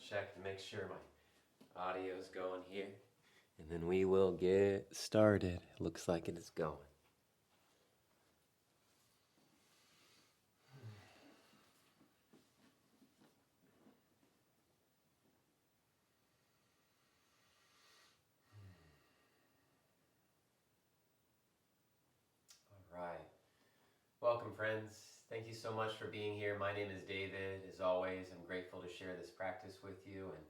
check to make sure my audio's going here. And then we will get started. It looks like it is going. All right. Welcome, friends. Thank you so much for being here. My name is David. As always, I'm grateful to share this practice with you. And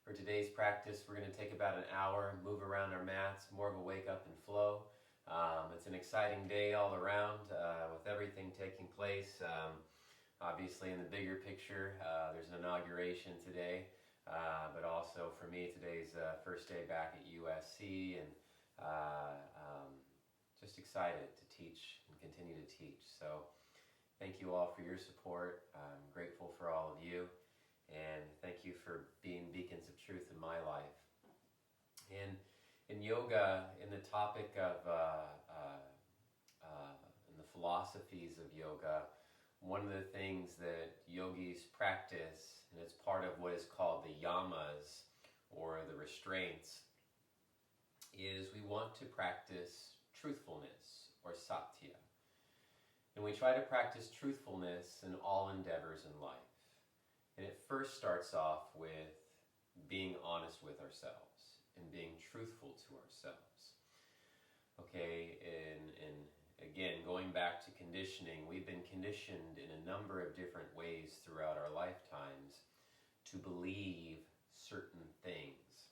for today's practice, we're going to take about an hour, move around our mats, more of a wake up and flow. It's an exciting day all around with everything taking place. Obviously, in the bigger picture, there's an inauguration today, but also for me, today's first day back at USC, and just excited to teach and continue to teach. So thank you all for your support. I'm grateful for all of you. And thank you for being beacons of truth in my life. And in yoga, in the topic of, in the philosophies of yoga, one of the things that yogis practice, and it's part of what is called the yamas, or the restraints, is we want to practice truthfulness, or Satya. And we try to practice truthfulness in all endeavors in life. And it first starts off with being honest with ourselves and being truthful to ourselves. Okay, and again, going back to conditioning, we've been conditioned in a number of different ways throughout our lifetimes to believe certain things.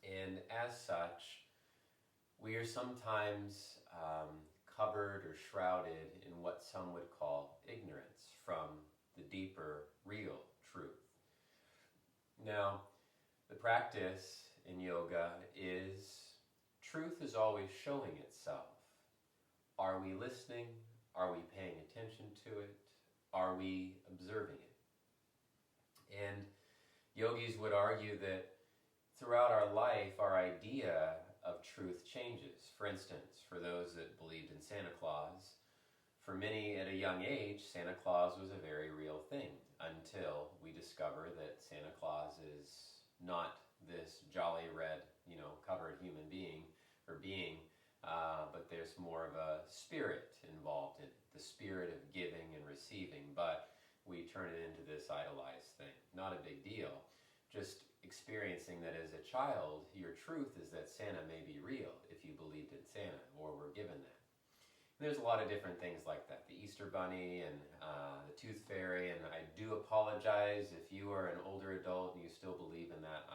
And as such, we are sometimes covered or shrouded in what some would call ignorance from the deeper, real truth. Now, the practice in yoga is truth is always showing itself. Are we listening? Are we paying attention to it? Are we observing it? And yogis would argue that throughout our life, our idea of truth changes. For instance, for those that believed in Santa Claus, for many at a young age, Santa Claus was a very real thing until we discover that Santa Claus is not this jolly red, covered human being, but there's more of a spirit involved in it, the spirit of giving and receiving, but we turn it into this idolized thing. Not a big deal. Just experiencing that as a child, your truth is that Santa may be real if you believed in Santa or were given that. There's a lot of different things like that. The Easter Bunny and the Tooth Fairy, and I do apologize if you are an older adult and you still believe in that.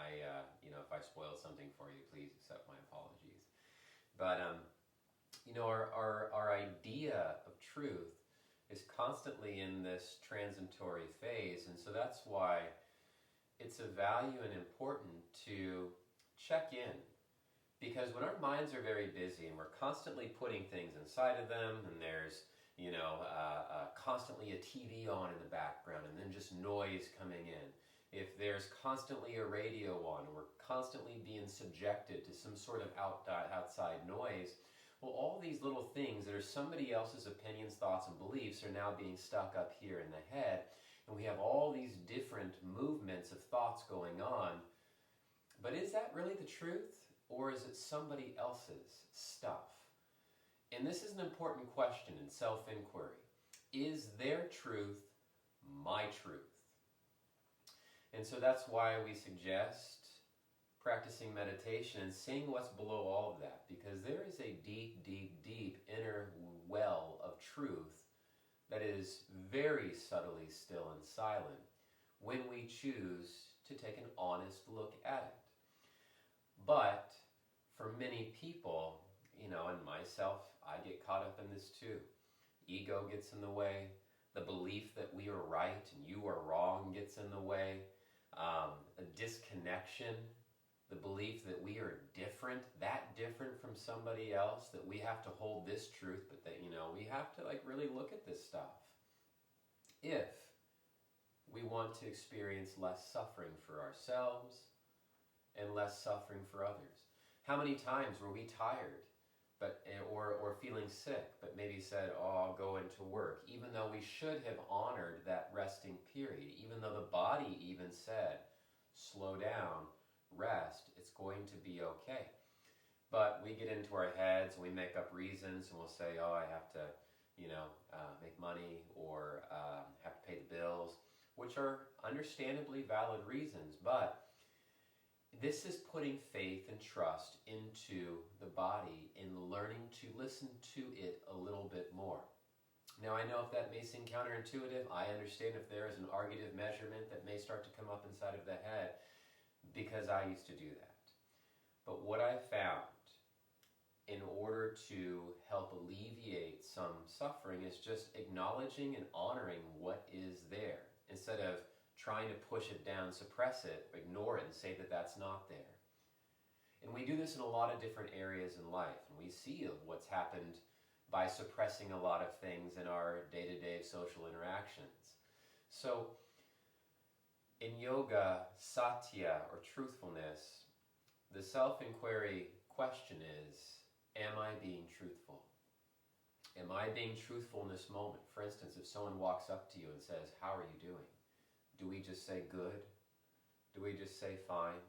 If I spoiled something for you, please accept my apologies. But our idea of truth is constantly in this transitory phase, and so that's why it's of value and important to check in. Because when our minds are very busy and we're constantly putting things inside of them, and there's, constantly a TV on in the background and then just noise coming in. If there's constantly a radio on and we're constantly being subjected to some sort of outside noise, well, all these little things that are somebody else's opinions, thoughts, and beliefs are now being stuck up here in the head. And we have all these different movements of thoughts going on. But is that really the truth? Or is it somebody else's stuff? And this is an important question in self-inquiry. Is their truth my truth? And so that's why we suggest practicing meditation and seeing what's below all of that. Because there is a deep, deep, deep inner well of truth that is very subtly still and silent when we choose to take an honest look at it. But for many people, and myself, I get caught up in this too. Ego gets in the way. The belief that we are right and you are wrong gets in the way. A disconnection, the belief that we are different from somebody else, that we have to hold this truth, but that, we have to really look at this stuff. If we want to experience less suffering for ourselves and less suffering for others. How many times were we tired or feeling sick, but maybe said, I'll go into work, even though we should have honored that resting period, even though the body even said, slow down, rest, it's going to be okay. But we get into our heads and we make up reasons and we'll say, oh, I have to, make money or have to pay the bills, which are understandably valid reasons. But this is putting faith and trust into the body and learning to listen to it a little bit more. Now, I know if that may seem counterintuitive, I understand if there is an argumentative measurement that may start to come up inside of the head, because I used to do that. But what I found in order to help alleviate some suffering is just acknowledging and honoring what is there, instead of trying to push it down, suppress it, ignore it, and say that that's not there. And we do this in a lot of different areas in life, and we see what's happened by suppressing a lot of things in our day-to-day social interactions. So in yoga, Satya, or truthfulness, the self-inquiry question is, am I being truthful? Am I being truthful in this moment? For instance, if someone walks up to you and says, how are you doing? Do we just say good? Do we just say fine?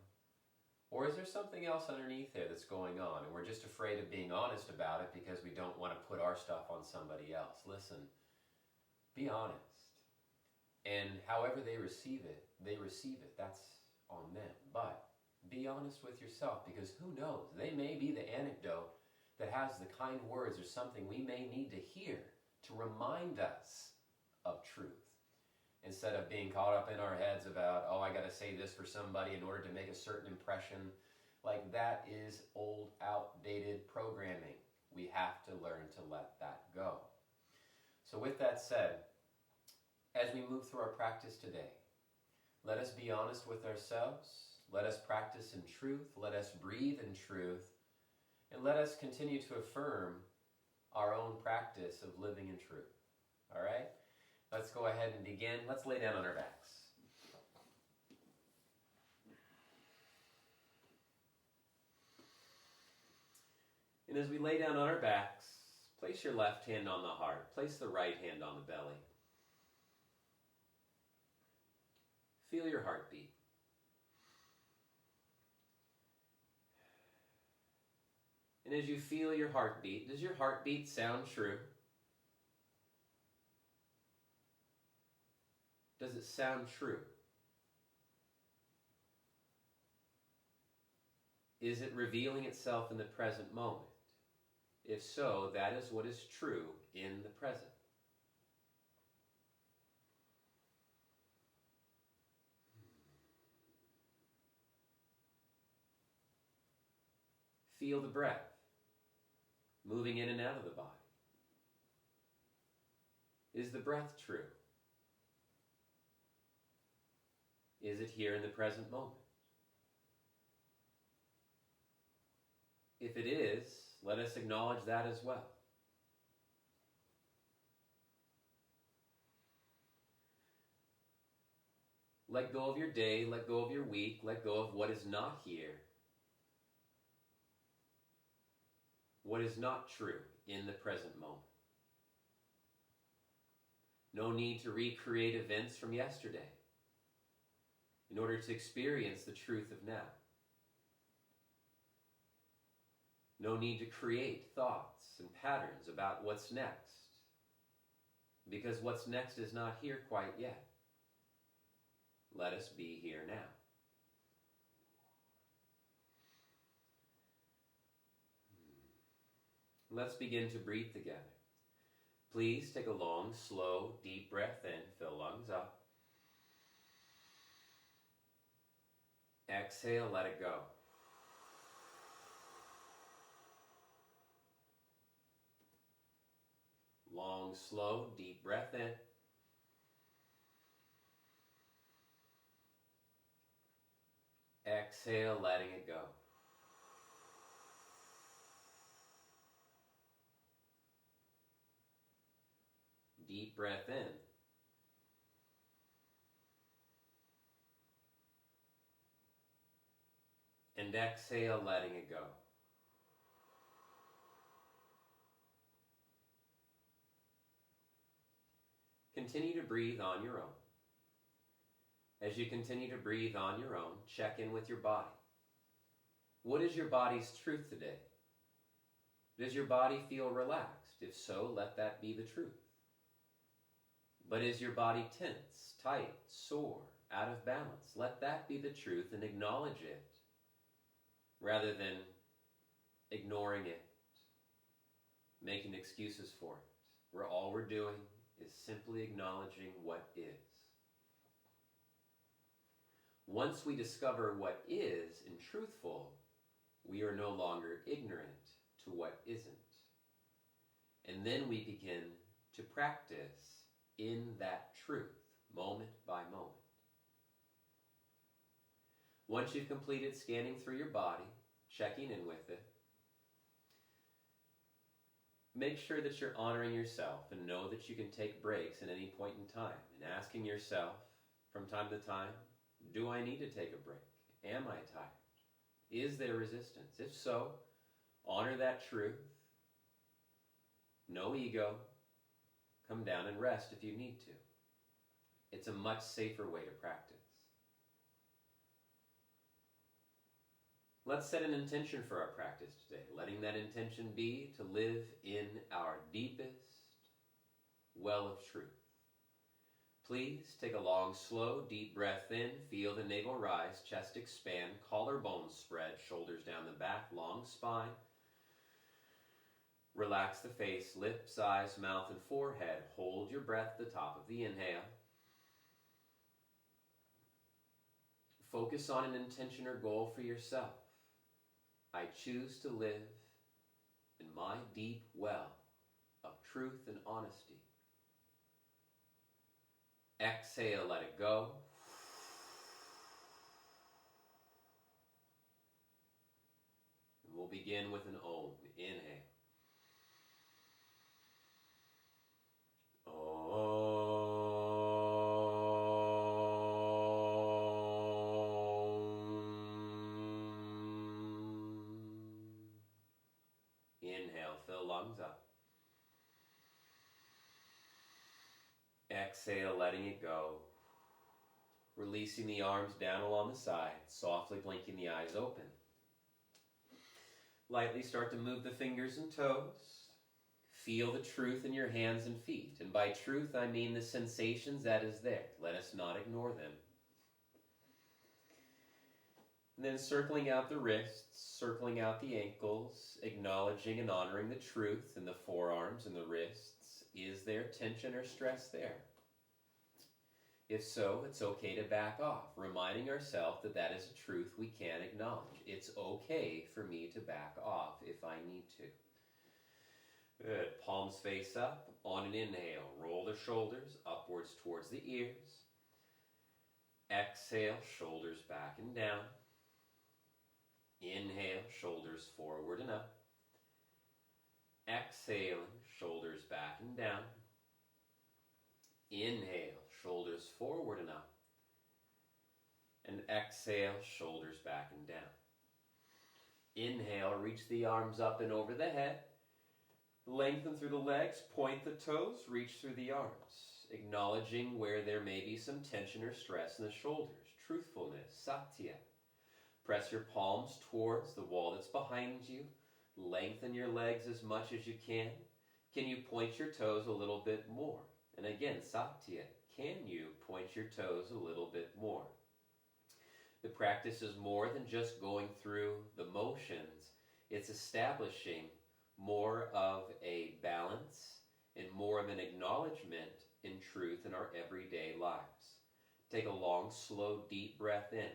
Or is there something else underneath there that's going on, and we're just afraid of being honest about it because we don't want to put our stuff on somebody else? Listen, be honest. And however they receive it, that's on them. But be honest with yourself, because who knows? They may be the anecdote that has the kind words or something we may need to hear to remind us of truth, instead of being caught up in our heads about, oh, I got to say this for somebody in order to make a certain impression. Like, that is old, outdated programming. We have to learn to let that go. So with that said, as we move through our practice today, let us be honest with ourselves. Let us practice in truth. Let us breathe in truth. And let us continue to affirm our own practice of living in truth. All right? Let's go ahead and begin. Let's lay down on our backs. And as we lay down on our backs, place your left hand on the heart. Place the right hand on the belly. Feel your heartbeat. And as you feel your heartbeat, does your heartbeat sound true? Does it sound true? Is it revealing itself in the present moment? If so, that is what is true in the present. Feel the breath moving in and out of the body. Is the breath true? Is it here in the present moment? If it is, let us acknowledge that as well. Let go of your day, let go of your week, let go of what is not here, what is not true in the present moment. No need to recreate events from yesterday in order to experience the truth of now. No need to create thoughts and patterns about what's next, because what's next is not here quite yet. Let us be here now. Let's begin to breathe together. Please take a long, slow, deep breath in. Fill lungs up. Exhale, let it go. Long, slow, deep breath in. Exhale, letting it go. Deep breath in. And exhale, letting it go. Continue to breathe on your own. As you continue to breathe on your own, check in with your body. What is your body's truth today? Does your body feel relaxed? If so, let that be the truth. But is your body tense, tight, sore, out of balance? Let that be the truth and acknowledge it, rather than ignoring it, making excuses for it. Where all we're doing is simply acknowledging what is. Once we discover what is in truthful, we are no longer ignorant to what isn't. And then we begin to practice in that truth, moment by moment. Once you've completed scanning through your body, checking in with it, make sure that you're honoring yourself and know that you can take breaks at any point in time, and asking yourself from time to time, do I need to take a break? Am I tired? Is there resistance? If so, honor that truth. No ego. Come down and rest if you need to. It's a much safer way to practice. Let's set an intention for our practice today, letting that intention be to live in our deepest well of truth. Please take a long, slow, deep breath in. Feel the navel rise, chest expand, collarbones spread, shoulders down the back, long spine. Relax the face, lips, eyes, mouth, and forehead. Hold your breath at the top of the inhale. Focus on an intention or goal for yourself. I choose to live in my deep well of truth and honesty. Exhale, let it go. And we'll begin with an Om. Inhale. Inhale, fill lungs up. Exhale, letting it go. Releasing the arms down along the sides, softly blinking the eyes open. Lightly start to move the fingers and toes. Feel the truth in your hands and feet. And by truth, I mean the sensations that is there. Let us not ignore them. And then circling out the wrists, circling out the ankles, acknowledging and honoring the truth in the forearms and the wrists. Is there tension or stress there? If so, it's okay to back off, reminding ourselves that that is a truth we can acknowledge. It's okay for me to back off if I need to. Good. Palms face up. On an inhale, roll the shoulders upwards towards the ears. Exhale, shoulders back and down. Inhale, shoulders forward and up. Exhaling, shoulders back and down. Inhale, shoulders forward and up. And exhale, shoulders back and down. Inhale, reach the arms up and over the head. Lengthen through the legs, point the toes, reach through the arms. Acknowledging where there may be some tension or stress in the shoulders. Truthfulness, Satya. Press your palms towards the wall that's behind you. Lengthen your legs as much as you can. Can you point your toes a little bit more? And again, Satya, can you point your toes a little bit more? The practice is more than just going through the motions. It's establishing more of a balance and more of an acknowledgement in truth in our everyday lives. Take a long, slow, deep breath in,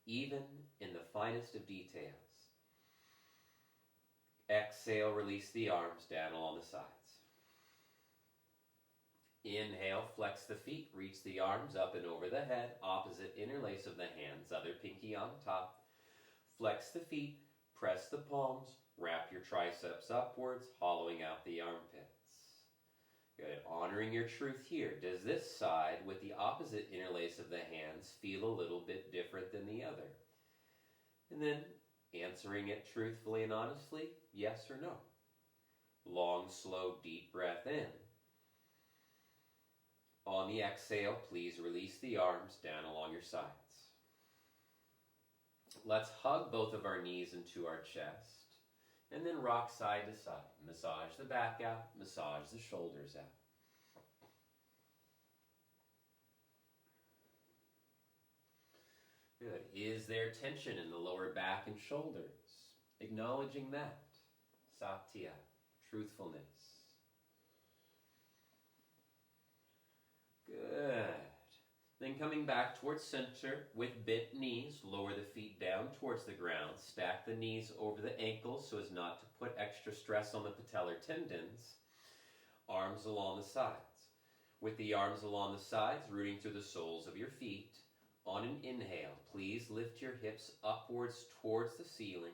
even in the finest of details. Exhale, release the arms down along the sides. Inhale, flex the feet, reach the arms up and over the head, opposite interlace of the hands, other pinky on top. Flex the feet, press the palms, wrap your triceps upwards, hollowing out the armpits. Good. Honoring your truth here. Does this side with the opposite interlace of the hands feel a little bit different than the other? And then answering it truthfully and honestly, yes or no. Long, slow, deep breath in. On the exhale, please release the arms down along your sides. Let's hug both of our knees into our chest, and then rock side to side. Massage the back out, massage the shoulders out. Good. Is there tension in the lower back and shoulders? Acknowledging that. Satya, truthfulness. Good. Then coming back towards center with bent knees, lower the feet down towards the ground. Stack the knees over the ankles so as not to put extra stress on the patellar tendons. Arms along the sides. With the arms along the sides, rooting through the soles of your feet. On an inhale, please lift your hips upwards towards the ceiling.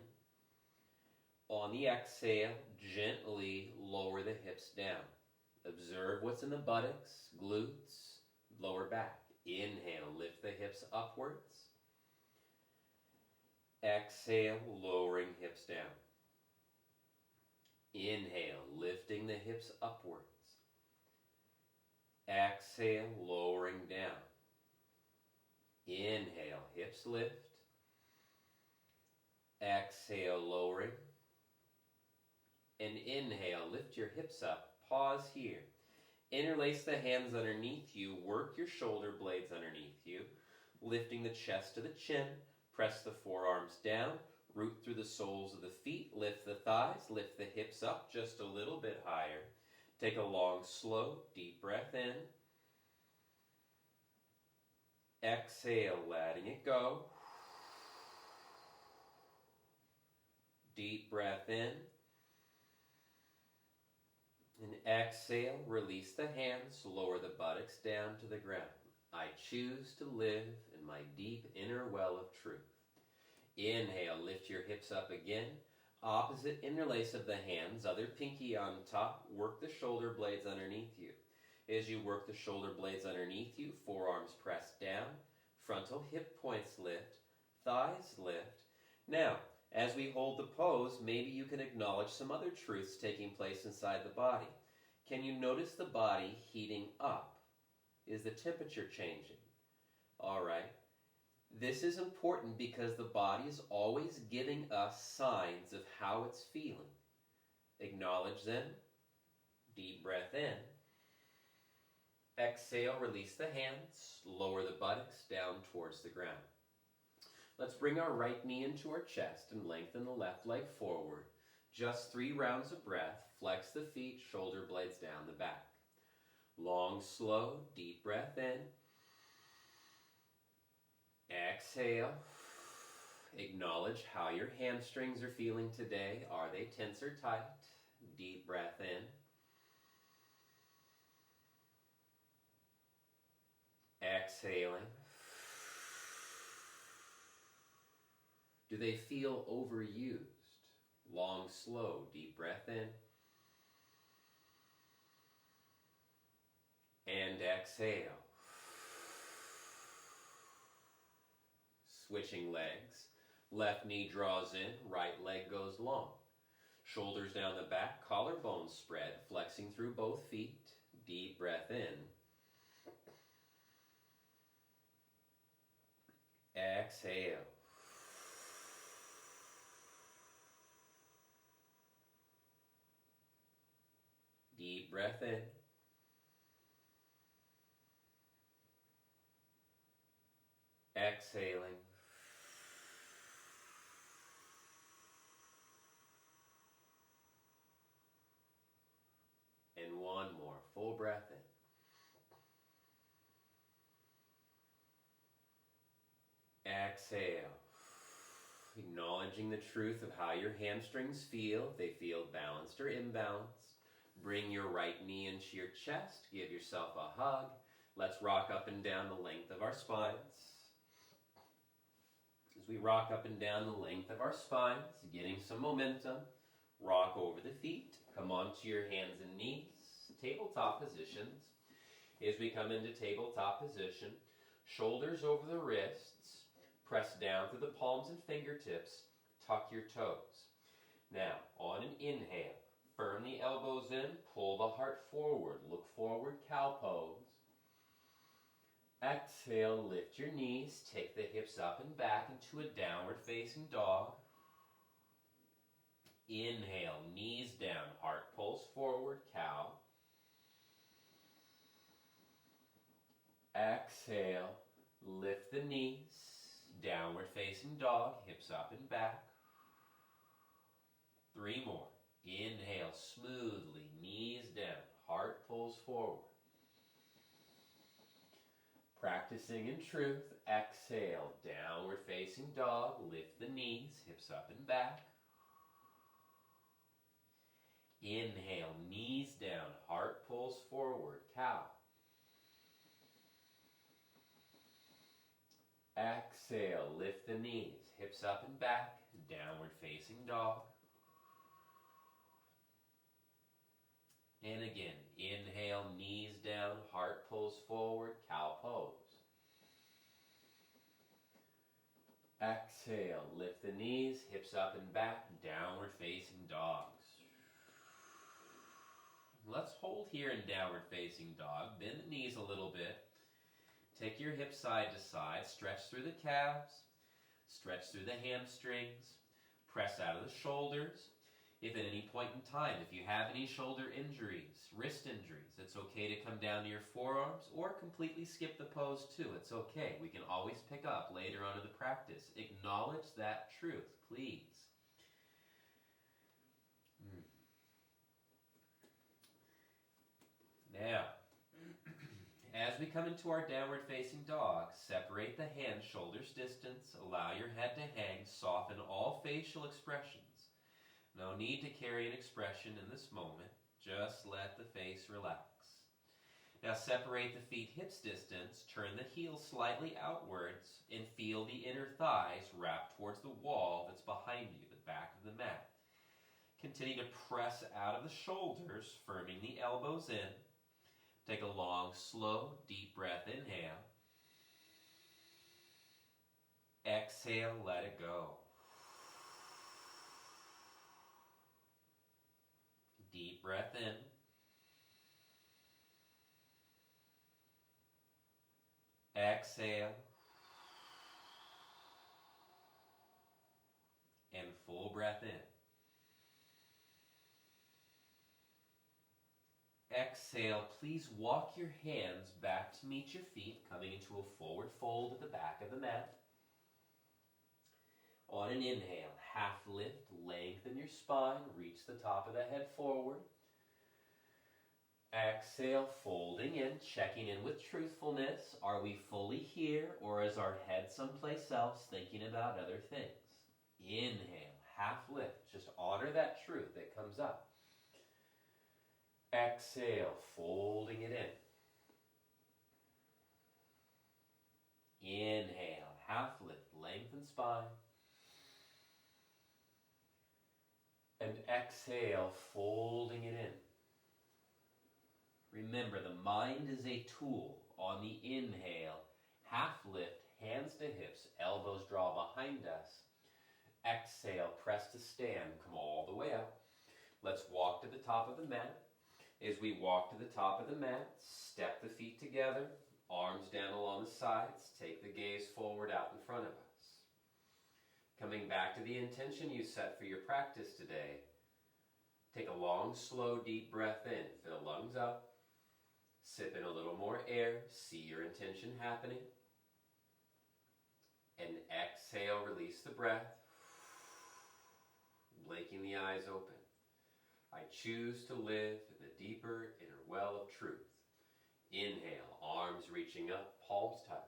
On the exhale, gently lower the hips down. Observe what's in the buttocks, glutes, lower back. Inhale, lift the hips upwards. Exhale, lowering hips down. Inhale, lifting the hips upwards. Exhale, lowering down. Inhale, hips lift. Exhale, lowering. And inhale, lift your hips up. Pause here. Interlace the hands underneath you. Work your shoulder blades underneath you. Lifting the chest to the chin. Press the forearms down. Root through the soles of the feet. Lift the thighs. Lift the hips up just a little bit higher. Take a long, slow, deep breath in. Exhale, letting it go. Deep breath in. And exhale, release the hands, lower the buttocks down to the ground. I choose to live in my deep inner well of truth. Inhale, lift your hips up again. Opposite interlace of the hands, other pinky on top. Work the shoulder blades underneath you. As you work the shoulder blades underneath you, forearms press down, frontal hip points lift, thighs lift. Now, as we hold the pose, maybe you can acknowledge some other truths taking place inside the body. Can you notice the body heating up? Is the temperature changing? All right. This is important because the body is always giving us signs of how it's feeling. Acknowledge them. Deep breath in. Exhale, release the hands, lower the buttocks down towards the ground. Let's bring our right knee into our chest and lengthen the left leg forward. Just 3 rounds of breath. Flex the feet, shoulder blades down the back. Long, slow, deep breath in. Exhale. Acknowledge how your hamstrings are feeling today. Are they tense or tight? Deep breath in. Exhaling. Do they feel overused? Long, slow, deep breath in. And exhale. Switching legs. Left knee draws in, right leg goes long. Shoulders down the back, collarbones spread, flexing through both feet. Deep breath in. Exhale. Deep breath in. Exhaling. And one more. Full breath in. Exhale. Acknowledging the truth of how your hamstrings feel. If they feel balanced or imbalanced. Bring your right knee into your chest. Give yourself a hug. Let's rock up and down the length of our spines. As we rock up and down the length of our spines, getting some momentum. Rock over the feet. Come onto your hands and knees. Tabletop positions. As we come into tabletop position, shoulders over the wrists. Press down through the palms and fingertips. Tuck your toes. Now, on an inhale, firm the elbows in, pull the heart forward. Look forward, cow pose. Exhale, lift your knees, take the hips up and back into a downward facing dog. Inhale, knees down, heart pulls forward, cow. Exhale, lift the knees, downward facing dog, hips up and back. 3 more. Inhale, smoothly, knees down, heart pulls forward. Practicing in truth, exhale, downward facing dog, lift the knees, hips up and back. Inhale, knees down, heart pulls forward, cow. Exhale, lift the knees, hips up and back, downward facing dog. And again, inhale, knees down, heart pulls forward, cow pose. Exhale, lift the knees, hips up and back, downward facing dogs. Let's hold here in downward facing dog. Bend the knees a little bit. Take your hips side to side. Stretch through the calves. Stretch through the hamstrings. Press out of the shoulders. If at any point in time, if you have any shoulder injuries, wrist injuries, it's okay to come down to your forearms or completely skip the pose too. It's okay. We can always pick up later on in the practice. Acknowledge that truth, please. Now, as we come into our downward facing dog, separate the hands shoulders distance, allow your head to hang, soften all facial expressions. No need to carry an expression in this moment, just let the face relax. Now separate the feet hips distance, turn the heels slightly outwards, and feel the inner thighs wrap towards the wall that's behind you, the back of the mat. Continue to press out of the shoulders, firming the elbows in. Take a long, slow, deep breath. Inhale. Exhale, let it go. Deep breath in. Exhale. And full breath in. Exhale, please walk your hands back to meet your feet, coming into a forward fold at the back of the mat. On an inhale, half lift, lengthen your spine, reach the top of the head forward. Exhale, folding in, checking in with truthfulness. Are we fully here, or is our head someplace else thinking about other things? Inhale, half lift, just honor that truth that comes up. Exhale, folding it in. Inhale, half lift, lengthen spine. And exhale, folding it in. Remember, the mind is a tool. On the inhale, half lift, hands to hips, elbows draw behind us. Exhale, press to stand, come all the way up. Let's walk to the top of the mat. As we walk to the top of the mat, step the feet together, arms down along the sides, take the gaze forward out in front of us. Coming back to the intention you set for your practice today, take a long, slow, deep breath in, fill lungs up, sip in a little more air, see your intention happening, and exhale, release the breath, blinking the eyes open. I choose to live in the deeper inner well of truth. Inhale, arms reaching up, palms touch.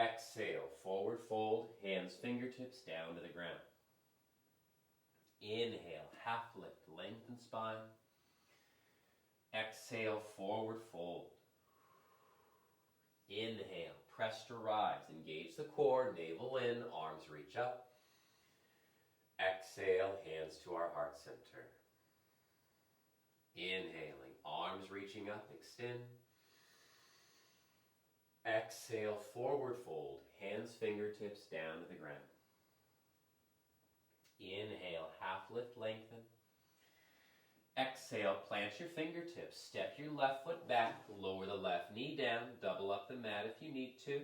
Exhale, forward fold, hands, fingertips down to the ground. Inhale, half lift, lengthen spine. Exhale, forward fold. Inhale, press to rise, engage the core, navel in, arms reach up. Exhale, hands to our heart center. Inhaling, arms reaching up, extend. Exhale, forward fold, hands, fingertips down to the ground. Inhale, half lift, lengthen. Exhale, plant your fingertips, step your left foot back, lower the left knee down, double up the mat if you need to.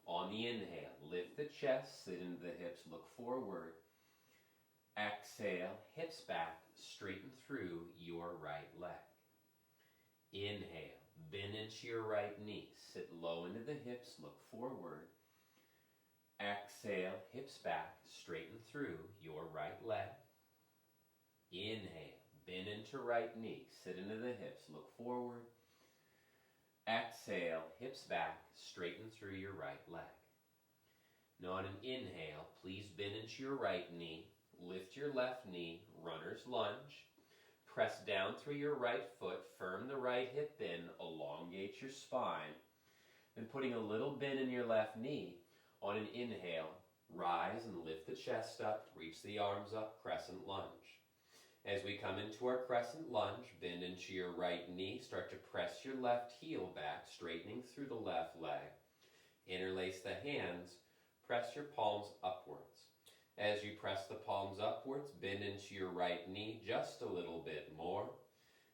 On the inhale, lift the chest, sit into the hips, look forward. Exhale, hips back, straighten through your right leg. Inhale, bend into your right knee, sit low into the hips, look forward. Exhale, hips back, straighten through your right leg. Inhale, bend into right knee, sit into the hips, look forward. Exhale, hips back, straighten through your right leg. Now on an inhale, please bend into your right knee, lift your left knee, runner's lunge. Press down through your right foot, firm the right hip in, elongate your spine. Then putting a little bend in your left knee, on an inhale, rise and lift the chest up, reach the arms up, crescent lunge. As we come into our crescent lunge, bend into your right knee, start to press your left heel back, straightening through the left leg. Interlace the hands, press your palms upwards. As you press the palms upwards, bend into your right knee just a little bit more.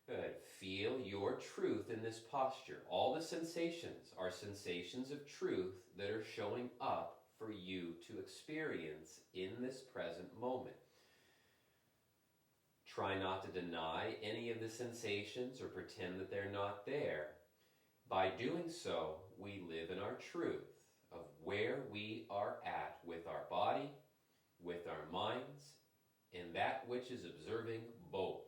Good. Feel your truth in this posture. All the sensations are sensations of truth that are showing up for you to experience in this present moment. Try not to deny any of the sensations or pretend that they're not there. By doing so, we live in our truth of where we are at with our body, with our minds, and that which is observing both.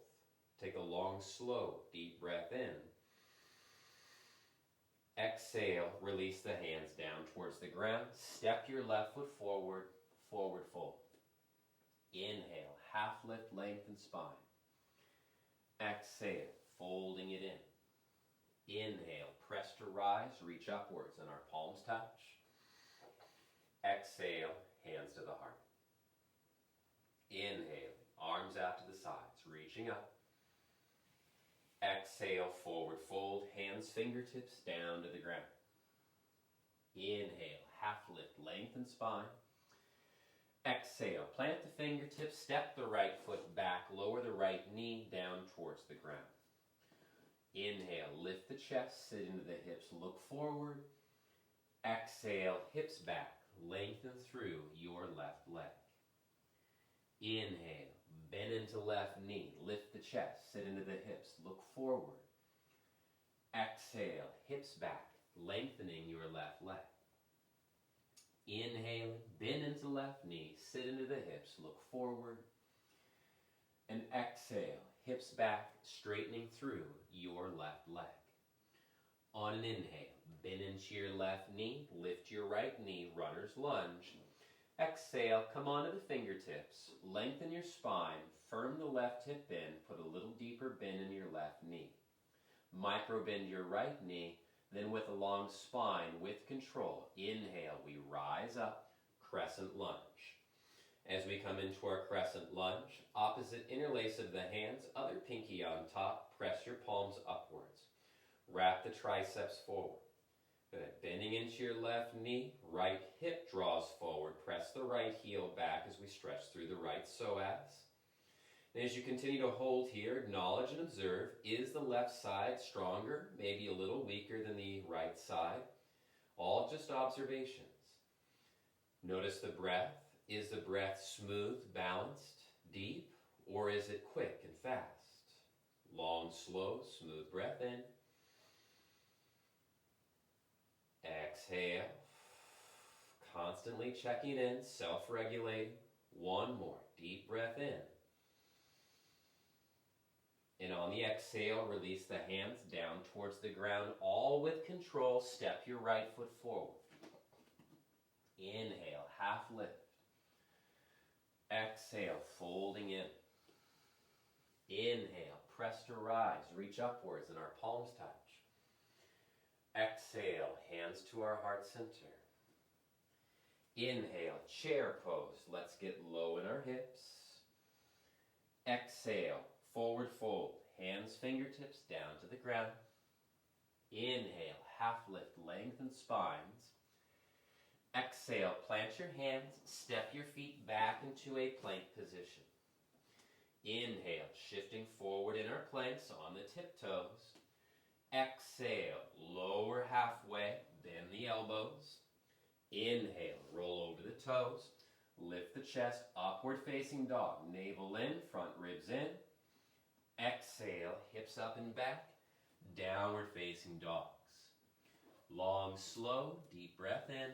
Take a long, slow, deep breath in. Exhale, release the hands down towards the ground. Step your left foot forward, forward fold. Inhale, half lift, lengthen spine. Exhale, folding it in. Inhale, press to rise, reach upwards, and our palms touch. Exhale, hands to the heart. Inhale, arms out to the sides, reaching up. Exhale, forward fold, hands, fingertips down to the ground. Inhale, half lift, lengthen spine. Exhale, plant the fingertips, step the right foot back, lower the right knee down towards the ground. Inhale, lift the chest, sit into the hips, look forward. Exhale, hips back, lengthen through your left leg. Inhale, bend into left knee, lift the chest, sit into the hips, look forward. Exhale, hips back, lengthening your left leg. Inhale, bend into left knee, sit into the hips, look forward. And exhale, hips back, straightening through your left leg. On an inhale, bend into your left knee, lift your right knee, runner's lunge. Exhale, come onto the fingertips, lengthen your spine, firm the left hip in, put a little deeper bend in your left knee. Micro bend your right knee, then with a long spine, with control, inhale, we rise up, crescent lunge. As we come into our crescent lunge, opposite interlace of the hands, other pinky on top, press your palms upwards. Wrap the triceps forward. Good. Bending into your left knee, right hip draws forward. Press the right heel back as we stretch through the right psoas. And as you continue to hold here, acknowledge and observe, is the left side stronger, maybe a little weaker than the right side? All just observations. Notice the breath. Is the breath smooth, balanced, deep, or is it quick and fast? Long, slow, smooth breath in. Exhale. Constantly checking in, self-regulating. One more. Deep breath in. And on the exhale, release the hands down towards the ground, all with control. Step your right foot forward. Inhale, half lift. Exhale, folding in. Inhale, press to rise, reach upwards and our palms touch. Exhale, hands to our heart center. Inhale, chair pose. Let's get low in our hips. Exhale, forward fold. Hands, fingertips down to the ground. Inhale, half lift, lengthen spines. Exhale, plant your hands, step your feet back into a plank position. Inhale, shifting forward in our planks on the tiptoes. Exhale, halfway, bend the elbows. Inhale, roll over the toes. Lift the chest, upward facing dog. Navel in, front ribs in. Exhale, hips up and back. Downward facing dogs. Long, slow, deep breath in.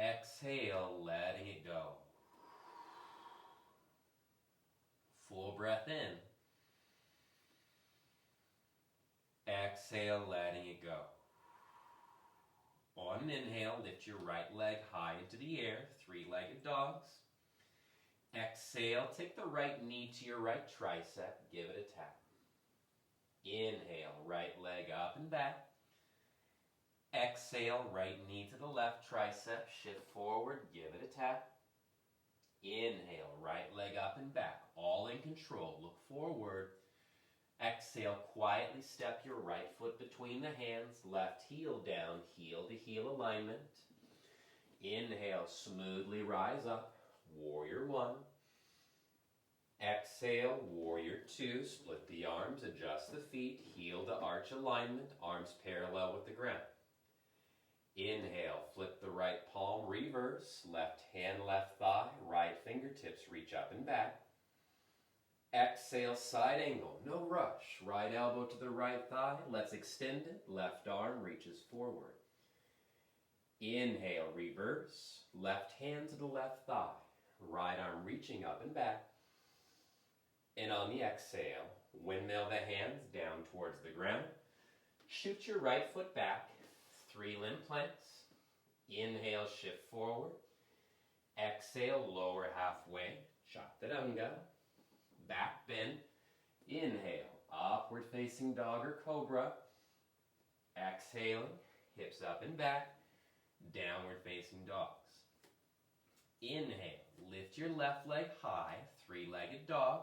Exhale, letting it go. Full breath in. Exhale, letting it go. On an inhale, lift your right leg high into the air, three-legged dogs. Exhale, take the right knee to your right tricep, give it a tap. Inhale, right leg up and back. Exhale, right knee to the left tricep, shift forward, give it a tap. Inhale, right leg up and back, all in control, look forward. Exhale, quietly step your right foot between the hands, left heel down, heel to heel alignment. Inhale, smoothly rise up, warrior one. Exhale, warrior two, split the arms, adjust the feet, heel to arch alignment, arms parallel with the ground. Inhale, flip the right palm, reverse, left hand, left thigh, right fingertips reach up and back. Exhale, side angle, no rush. Right elbow to the right thigh, let's extend it. Left arm reaches forward. Inhale, reverse. Left hand to the left thigh. Right arm reaching up and back. And on the exhale, windmill the hands down towards the ground. Shoot your right foot back, three limb planks. Inhale, shift forward. Exhale, lower halfway, chaturanga. Back bend, inhale, upward facing dog or cobra. Exhaling, hips up and back, downward facing dogs. Inhale, lift your left leg high, three-legged dog.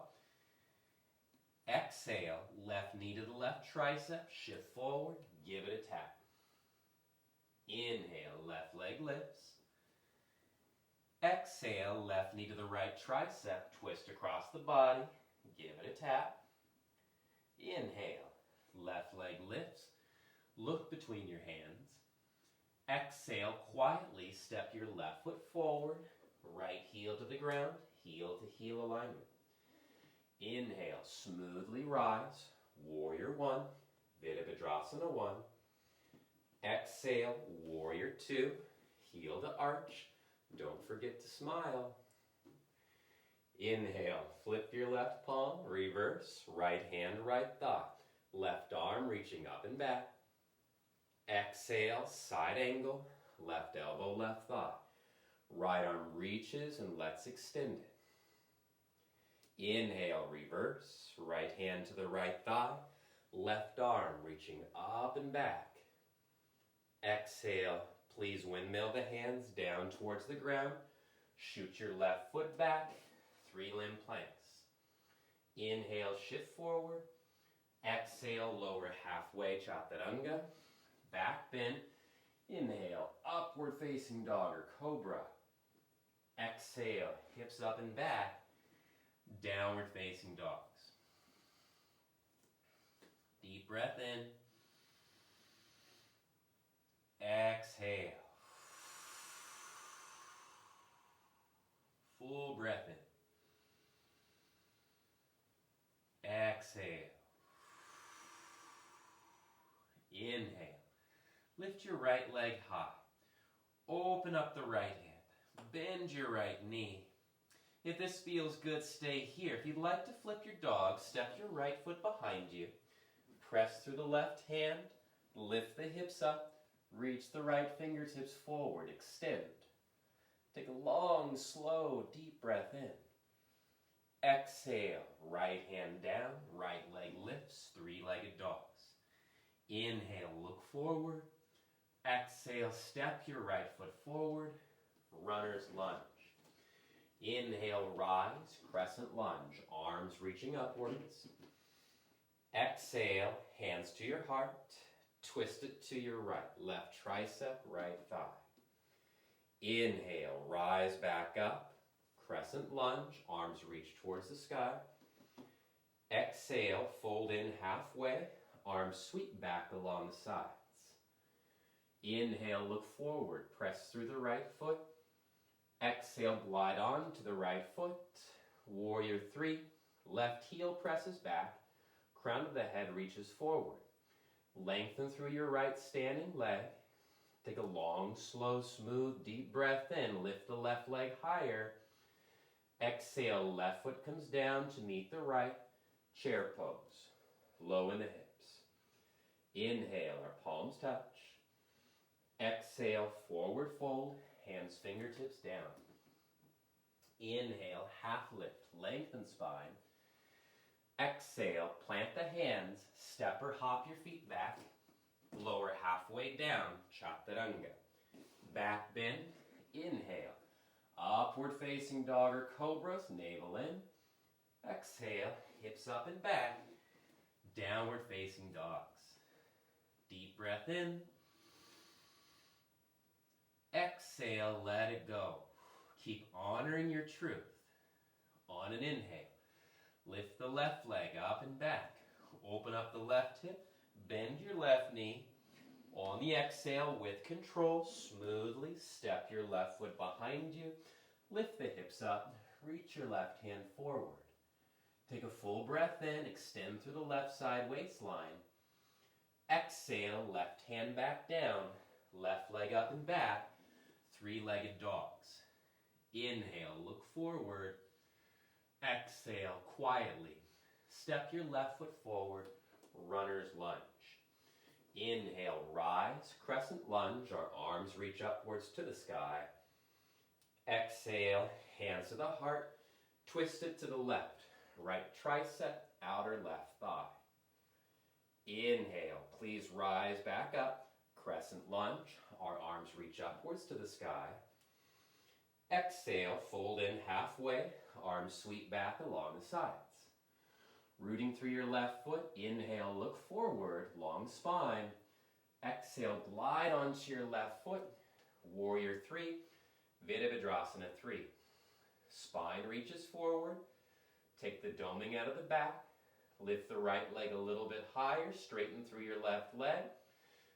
Exhale, left knee to the left tricep, shift forward, give it a tap. Inhale, left leg lifts. Exhale, left knee to the right tricep, twist across the body, give it a tap. Inhale, left leg lifts, look between your hands. Exhale, quietly step your left foot forward, right heel to the ground, heel to heel alignment. Inhale, smoothly rise, warrior one, Virabhadrasana one. Exhale, warrior two, heel to arch. Don't forget to smile. Inhale, flip your left palm, reverse, right hand, right thigh. Left arm reaching up and back. Exhale, side angle, left elbow, left thigh. Right arm reaches and let's extend it. Inhale, reverse, right hand to the right thigh. Left arm reaching up and back. Exhale, please windmill the hands down towards the ground. Shoot your left foot back, three limb planks. Inhale, shift forward. Exhale, lower halfway, chaturanga. Back bend. Inhale, upward facing dog or cobra. Exhale, hips up and back, downward facing dogs. Deep breath in. Exhale. Full breath in. Exhale. Inhale. Lift your right leg high. Open up the right hand. Bend your right knee. If this feels good, stay here. If you'd like to flip your dog, step your right foot behind you. Press through the left hand. Lift the hips up. Reach the right fingertips forward. Extend. Take a long, slow, deep breath in. Exhale. Right hand down. Right leg lifts. Three-legged dogs. Inhale. Look forward. Exhale. Step your right foot forward. Runner's lunge. Inhale. Rise. Crescent lunge. Arms reaching upwards. Exhale. Hands to your heart. Twist it to your right. Left tricep, right thigh. Inhale, rise back up. Crescent lunge, arms reach towards the sky. Exhale, fold in halfway. arms sweep back along the sides. Inhale, look forward, press through the right foot. Exhale, glide on to the right foot. Warrior 3, left heel presses back, crown of the head reaches forward. Lengthen through your right standing leg. Take a long, slow, smooth, deep breath in. Lift the left leg higher. Exhale, left foot comes down to meet the right. Chair pose. Low in the hips. Inhale, our palms touch. Exhale, forward fold, hands fingertips down. Inhale, half lift, lengthen spine. Exhale, plant the hands, step or hop your feet back. Lower halfway down, Chaturanga. Back bend, inhale. Upward facing dog or cobras, navel in. Exhale, hips up and back. Downward facing dogs. Deep breath in. Exhale, let it go. Keep honoring your truth. On an inhale, lift the left leg up and back. Open up the left hip, bend your left knee. On the exhale, with control, smoothly step your left foot behind you. Lift the hips up, reach your left hand forward. Take a full breath in, extend through the left side waistline. Exhale, left hand back down, left leg up and back, three-legged dogs. Inhale, look forward. Exhale, quietly. Step your left foot forward, runner's lunge. Inhale, rise, crescent lunge, our arms reach upwards to the sky. Exhale, hands to the heart, twist it to the left. Right tricep, outer left thigh. Inhale, please rise back up. Crescent lunge, our arms reach upwards to the sky. Exhale, fold in halfway, arms sweep back along the sides. Rooting through your left foot, inhale, look forward, long spine. Exhale, glide onto your left foot. Warrior 3, Virabhadrasana 3. Spine reaches forward. Take the doming out of the back. Lift the right leg a little bit higher. Straighten through your left leg.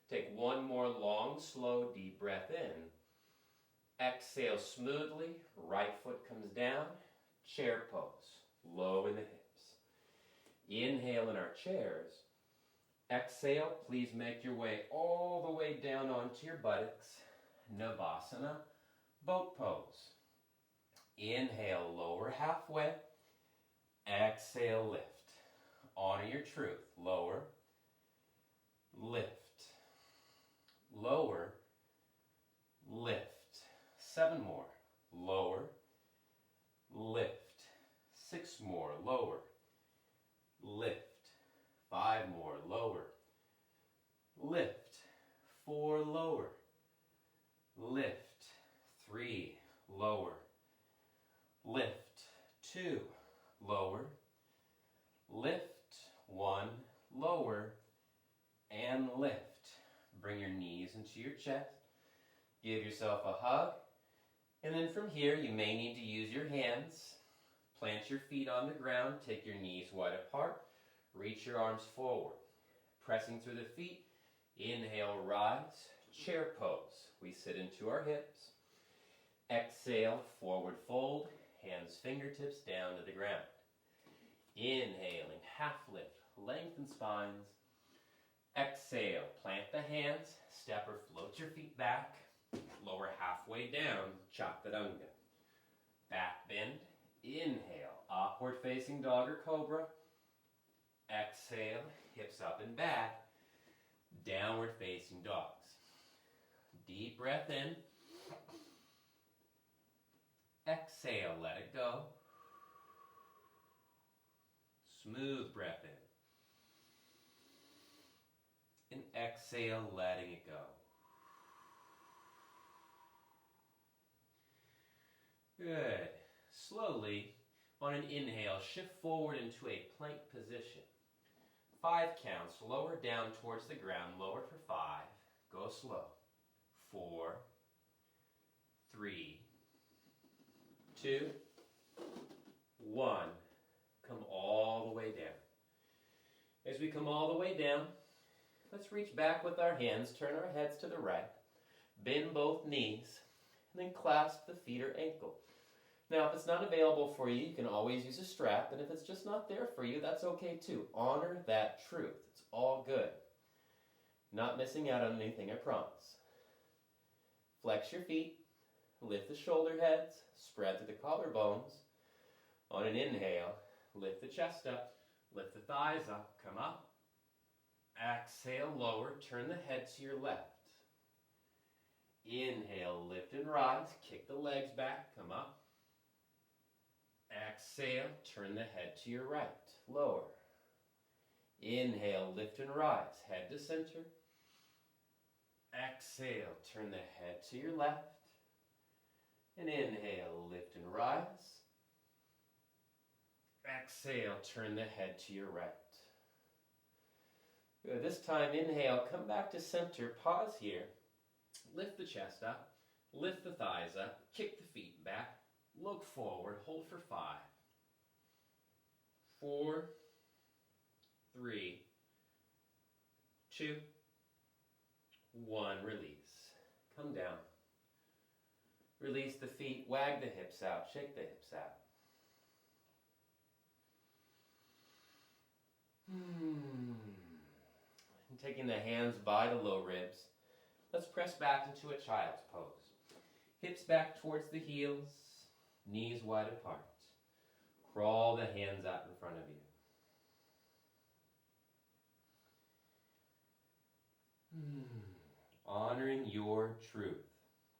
Take one more long, slow, deep breath in. Exhale smoothly. Right foot comes down. Chair pose. Low in the hips. Inhale in our chairs. Exhale, please make your way all the way down onto your buttocks. Navasana, boat pose. Inhale, lower halfway. Exhale, lift. Honor your truth. Lower, lift. Lower, lift. 7 more. Lower, lift. 6 more. Lower, lift. 5 more. Lower, lift. 4, lower, lift. 3, lower, lift. 2, lower, lift. 1, lower, and lift. Bring your knees into your chest. Give yourself a hug. And then from here, you may need to use your hands. Plant your feet on the ground. Take your knees wide apart. Reach your arms forward. Pressing through the feet. Inhale, rise. Chair pose. We sit into our hips. Exhale, forward fold. Hands, fingertips down to the ground. Inhaling, half lift. Lengthen spines. Exhale, plant the hands. Step or float your feet back. Lower halfway down, Chaturanga. Back bend. Inhale, upward facing dog or cobra. Exhale, hips up and back. Downward facing dogs. Deep breath in. Exhale, let it go. Smooth breath in. And exhale, letting it go. Good. Slowly, on an inhale, shift forward into a plank position. 5 counts. Lower down towards the ground. Lower for 5. Go slow. 4, 3, 2, 1. Come all the way down. As we come all the way down, Let's reach back with our hands, turn our heads to the right, bend both knees, and then clasp the feet or ankle. Now, if it's not available for you, you can always use a strap, and if it's just not there for you, that's okay too. Honor that truth. It's all good. Not missing out on anything, I promise. Flex your feet, lift the shoulder heads, spread to the collarbones. On an inhale, lift the chest up, lift the thighs up, come up. Exhale, lower, turn the head to your left. Inhale, lift and rise, kick the legs back, come up. Exhale, turn the head to your right, lower. Inhale, lift and rise, head to center. Exhale, turn the head to your left. And inhale, lift and rise. Exhale, turn the head to your right. Good. This time, inhale, come back to center, pause here. Lift the chest up, lift the thighs up, kick the feet back, look forward, hold for 5, 4, 3, 2, 1, release. Come down. Release the feet, wag the hips out, shake the hips out. And taking the hands by the low ribs, let's press back into a child's pose. Hips back towards the heels, knees wide apart. Crawl the hands out in front of you. Honoring your truth.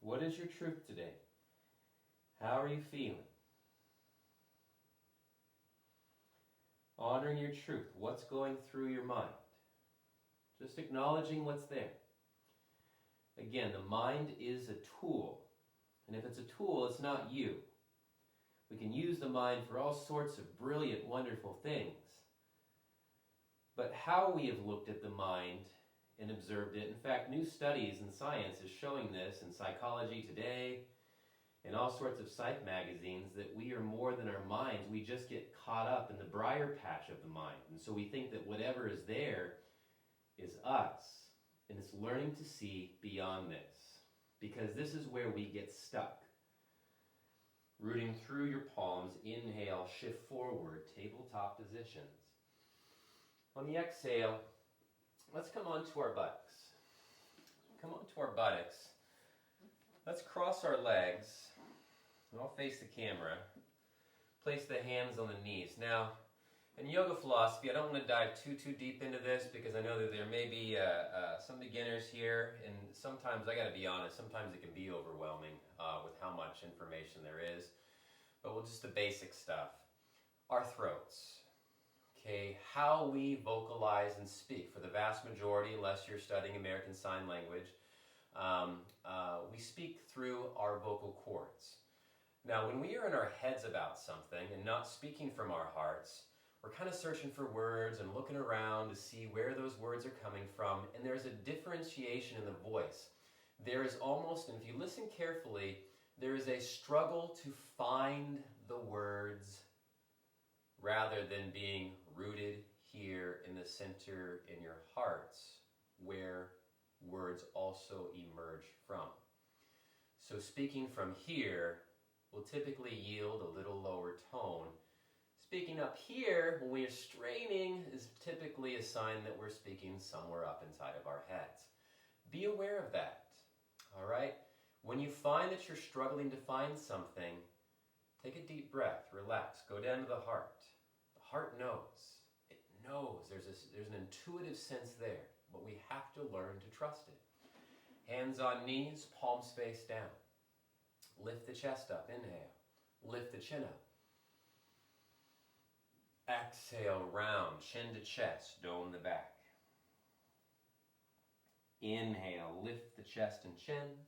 What is your truth today? How are you feeling? Honoring your truth. What's going through your mind? Just acknowledging what's there. Again, the mind is a tool. And if it's a tool, it's not you. We can use the mind for all sorts of brilliant, wonderful things. But how we have looked at the mind and observed it, in fact, new studies in science is showing this in Psychology Today, in all sorts of psych magazines, that we are more than our minds. We just get caught up in the briar patch of the mind. And so we think that whatever is there is us. And it's learning to see beyond this. Because this is where we get stuck. Rooting through your palms, inhale, shift forward, tabletop positions. On the exhale, let's come onto our buttocks. Come onto our buttocks. Let's cross our legs. And I'll face the camera. Place the hands on the knees. Now, in yoga philosophy, I don't want to dive too deep into this because I know that there may be some beginners here, and sometimes, I got to be honest, sometimes it can be overwhelming with how much information there is. But we'll just the basic stuff. Our throats. Okay, how we vocalize and speak. For the vast majority, unless you're studying American Sign Language, we speak through our vocal cords. Now, when we are in our heads about something and not speaking from our hearts, we're kind of searching for words and looking around to see where those words are coming from, and there's a differentiation in the voice. There is almost, and if you listen carefully, there is a struggle to find the words rather than being rooted here in the center in your hearts where words also emerge from. So speaking from here will typically yield a little lower tone. Speaking up here, when we're straining, is typically a sign that we're speaking somewhere up inside of our heads. Be aware of that, all right? When you find that you're struggling to find something, take a deep breath, relax, go down to the heart. The heart knows. It knows. There's an intuitive sense there, but we have to learn to trust it. Hands on knees, palms face down. Lift the chest up, inhale. Lift the chin up. Exhale, round, chin to chest, dome the back. Inhale, lift the chest and chin.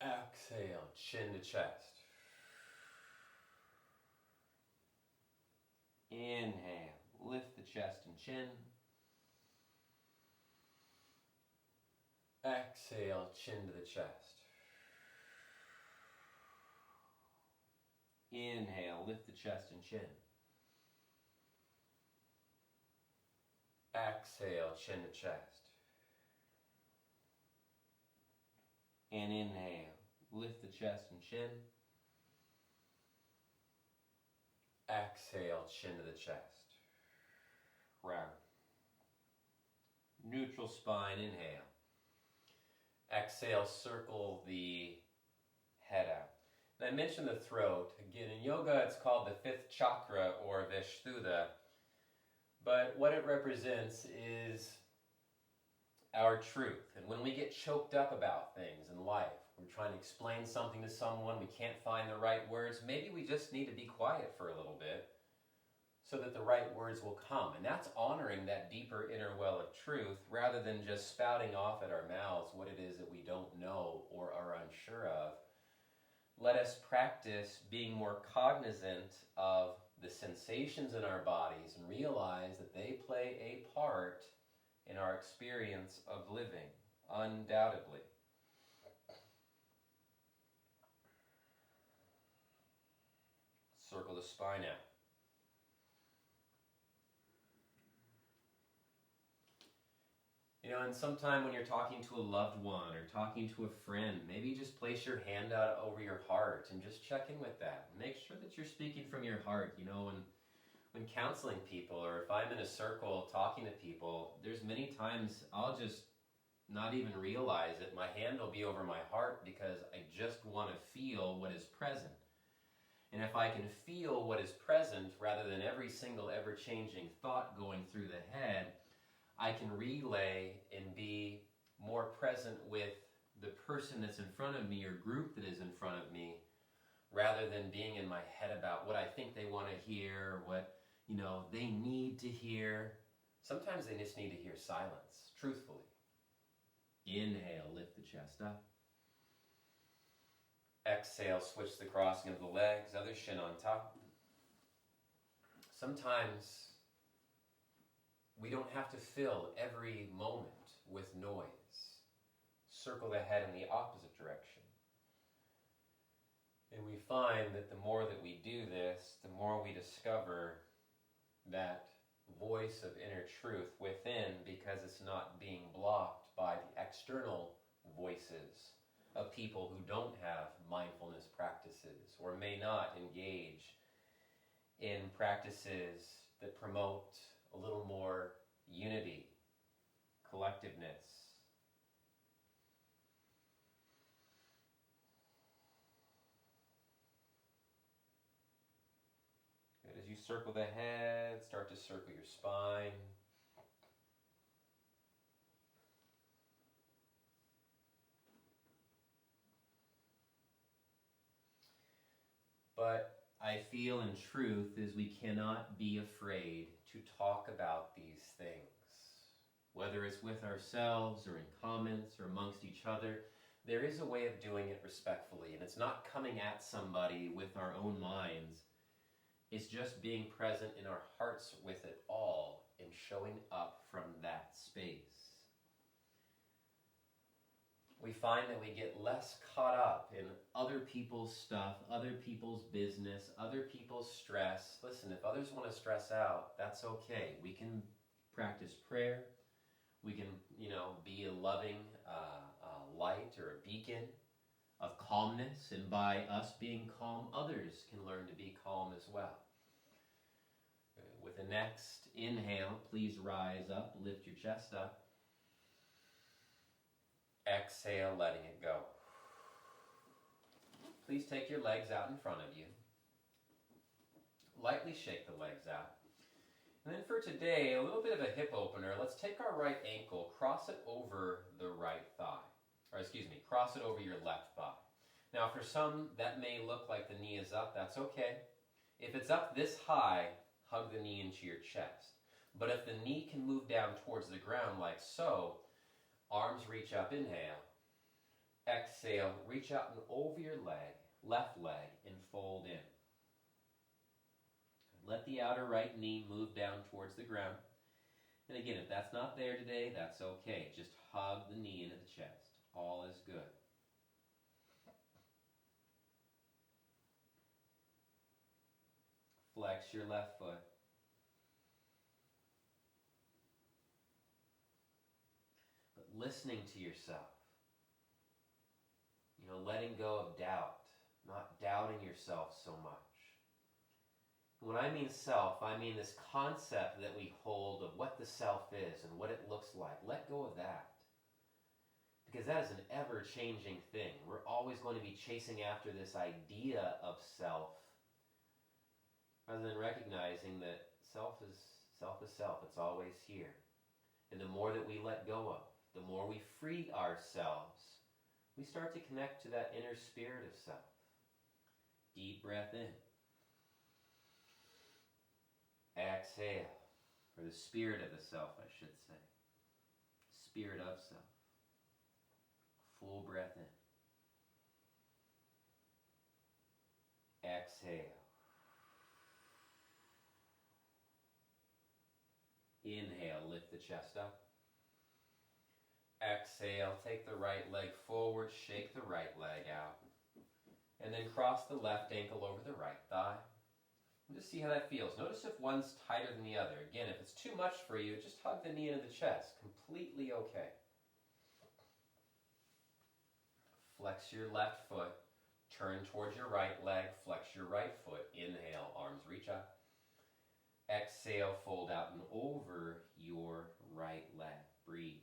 Exhale, chin to chest. Inhale, lift the chest and chin. Exhale, chin to the chest. Inhale, lift the chest and chin. Exhale, chin to chest. And inhale, lift the chest and chin. Exhale, chin to the chest. Round. Neutral spine, inhale. Exhale, circle the head out. And I mentioned the throat. Again, in yoga it's called the fifth chakra or Vishuddha. But what it represents is our truth. And when we get choked up about things in life, we're trying to explain something to someone, we can't find the right words, maybe we just need to be quiet for a little bit so that the right words will come. And that's honoring that deeper inner well of truth rather than just spouting off at our mouths what it is that we don't know or are unsure of. Let us practice being more cognizant of the sensations in our bodies and realize that they play a part in our experience of living, undoubtedly. Circle the spine out. And sometime when you're talking to a loved one or talking to a friend, maybe just place your hand out over your heart and just check in with that. Make sure that you're speaking from your heart. When counseling people or if I'm in a circle talking to people, there's many times I'll just not even realize it. My hand will be over my heart because I just want to feel what is present. And if I can feel what is present rather than every single ever-changing thought going through the head, I can relay and be more present with the person that's in front of me or group that is in front of me rather than being in my head about what I think they want to hear, what they need to hear. Sometimes they just need to hear silence, truthfully. Inhale, lift the chest up. Exhale, switch the crossing of the legs, other shin on top. Sometimes we don't have to fill every moment with noise. Circle the head in the opposite direction. And we find that the more that we do this, the more we discover that voice of inner truth within because it's not being blocked by the external voices of people who don't have mindfulness practices or may not engage in practices that promote a little more unity, collectiveness. Good. As you circle the head, start to circle your spine. But I feel in truth is we cannot be afraid to talk about these things. Whether it's with ourselves or in comments or amongst each other, there is a way of doing it respectfully. And it's not coming at somebody with our own minds. It's just being present in our hearts with it all and showing up from that space. We find that we get less caught up in other people's stuff, other people's business, other people's stress. Listen, if others want to stress out, that's okay. We can practice prayer. We can, be a loving light or a beacon of calmness. And by us being calm, others can learn to be calm as well. With the next inhale, please rise up, lift your chest up. Exhale, letting it go. Please take your legs out in front of you. Lightly shake the legs out. And then for today, a little bit of a hip opener. Let's take our right ankle, cross it over the right thigh. Cross it over your left thigh. Now for some, that may look like the knee is up. That's okay. If it's up this high, hug the knee into your chest. But if the knee can move down towards the ground like so, arms reach up, inhale. Exhale, reach out and over your leg, left leg, and fold in. Let the outer right knee move down towards the ground. And again, if that's not there today, that's okay. Just hug the knee into the chest. All is good. Flex your left foot. listening to yourself. Letting go of doubt, not doubting yourself so much. When I mean self, I mean this concept that we hold of what the self is and what it looks like. Let go of that. Because that is an ever-changing thing. We're always going to be chasing after this idea of self, rather than recognizing that self is self. It's always here. And the more that we let go of, the more we free ourselves, we start to connect to that inner spirit of self. Deep breath in. Exhale, or the spirit of the self, I should say. Spirit of self. Full breath in. Exhale. Inhale, lift the chest up. Exhale, take the right leg forward, shake the right leg out. And then cross the left ankle over the right thigh. And just see how that feels. Notice if one's tighter than the other. Again, if it's too much for you, just hug the knee into the chest. Completely okay. Flex your left foot. Turn towards your right leg. Flex your right foot. Inhale, arms reach up. Exhale, fold out and over your right leg. Breathe.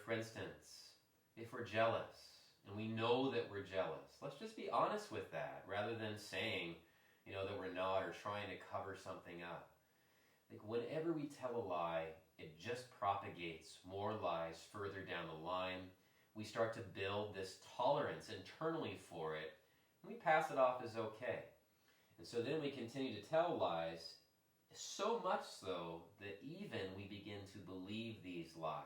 For instance, if we're jealous, and we know that we're jealous, let's just be honest with that, rather than saying, that we're not, or trying to cover something up. Like, whenever we tell a lie, it just propagates more lies further down the line. We start to build this tolerance internally for it, and we pass it off as okay. And so then we continue to tell lies, so much so that even we begin to believe these lies.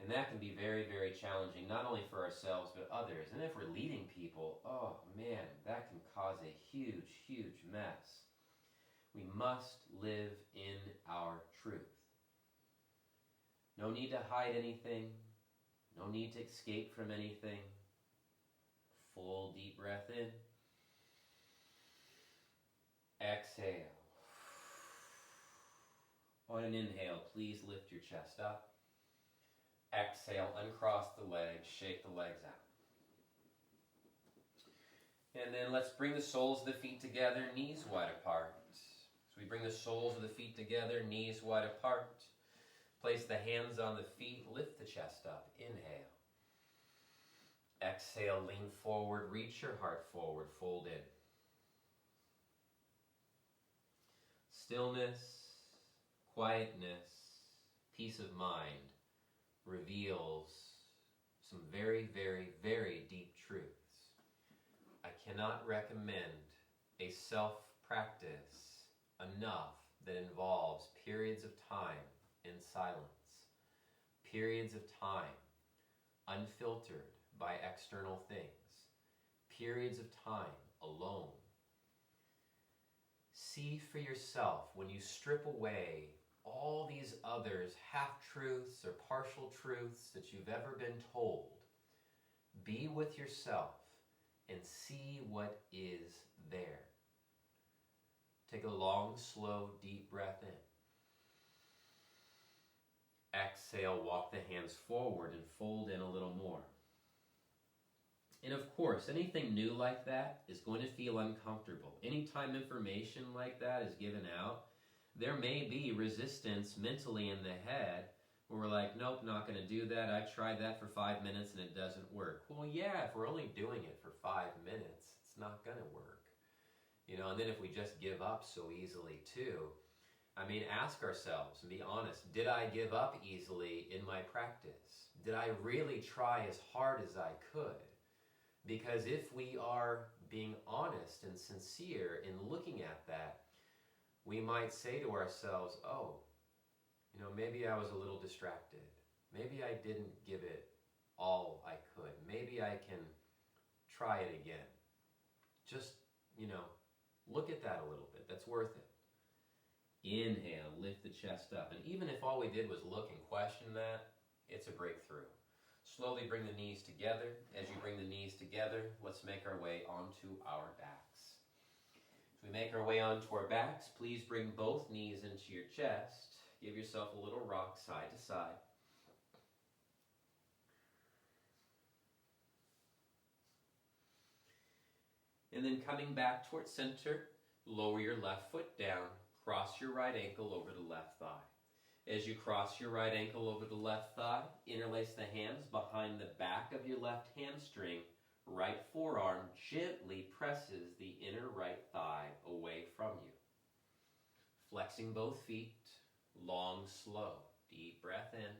And that can be very, very challenging, not only for ourselves, but others. And if we're leading people, oh man, that can cause a huge, huge mess. We must live in our truth. No need to hide anything. No need to escape from anything. Full deep breath in. Exhale. On an inhale, please lift your chest up. Exhale, uncross the legs, shake the legs out. And then let's bring the soles of the feet together, knees wide apart. So we bring the soles of the feet together, knees wide apart. Place the hands on the feet, lift the chest up. Inhale. Exhale, lean forward, reach your heart forward, fold in. Stillness, quietness, peace of mind reveals some very, very, very deep truths. I cannot recommend a self-practice enough that involves periods of time in silence, periods of time unfiltered by external things, periods of time alone. See for yourself, when you strip away all these others, half-truths or partial truths that you've ever been told, be with yourself and see what is there. Take a long, slow, deep breath in. Exhale, walk the hands forward and fold in a little more. And of course, anything new like that is going to feel uncomfortable. Anytime information like that is given out, there may be resistance mentally in the head where we're like, nope, not going to do that. I tried that for 5 minutes and it doesn't work. Well, yeah, if we're only doing it for 5 minutes, it's not going to work. And then if we just give up so easily too, ask ourselves and be honest. Did I give up easily in my practice? Did I really try as hard as I could? Because if we are being honest and sincere in looking at that, we might say to ourselves, oh, maybe I was a little distracted. Maybe I didn't give it all I could. Maybe I can try it again. Just, look at that a little bit. That's worth it. Inhale, lift the chest up. And even if all we did was look and question that, it's a breakthrough. Slowly bring the knees together. As you bring the knees together, let's make our way onto our backs. So we Make our way onto our backs. Please bring both knees into your chest. Give yourself a little rock side to side. And then coming back towards center, lower your left foot down. Cross your right ankle over the left thigh. As you cross your right ankle over the left thigh, interlace the hands behind the back of your left hamstring. Right forearm gently presses the inner right thigh away from you. Flexing both feet, long, slow. Deep breath in.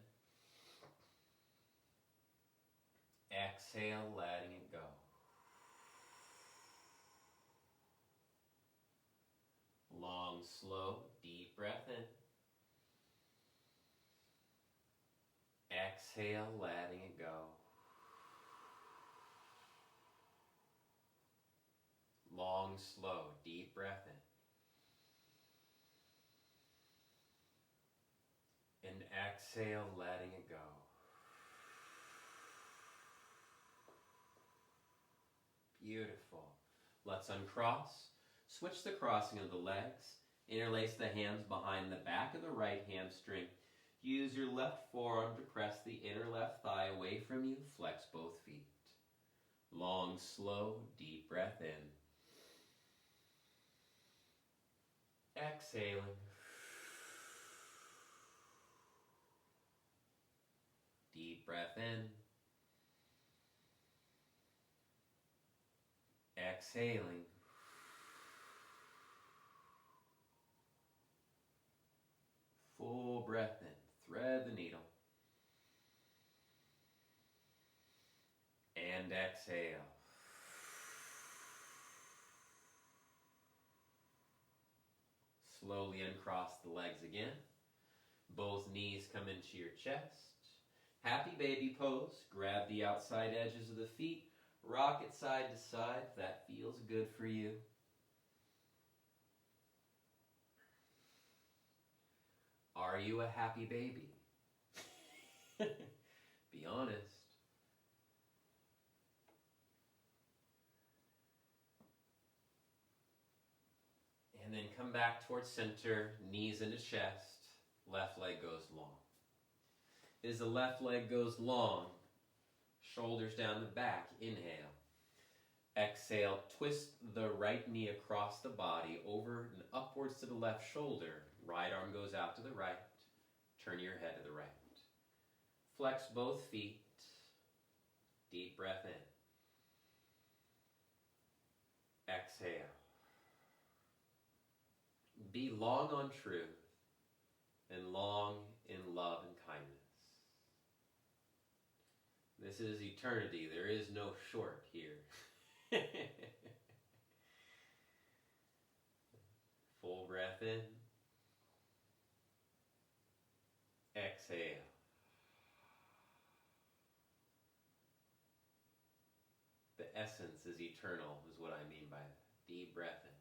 Exhale, letting it go. Long, slow, deep breath in. Exhale, letting it go. Long, slow, deep breath in. And exhale, letting it go. Beautiful. Let's uncross. Switch the crossing of the legs. Interlace the hands behind the back of the right hamstring. Use your left forearm to press the inner left thigh away from you. Flex both feet. Long, slow, deep breath in. Exhaling. Deep breath in. Exhaling. Full breath in. Thread the needle. And exhale. Slowly uncross the legs again. Both knees come into your chest. Happy baby pose. Grab the outside edges of the feet. Rock it side to side if that feels good for you. Are you a happy baby? Be honest. And then come back towards center, knees into chest, left leg goes long. As the left leg goes long, shoulders down the back, inhale. Exhale, twist the right knee across the body, over and upwards to the left shoulder. Right arm goes out to the right. Turn your head to the right. Flex both feet. Deep breath in. Exhale. Be long on truth and long in love and kindness. This is eternity. There is no short here. Full breath in. Exhale. The essence is eternal, is what I mean by that. Deep breath in.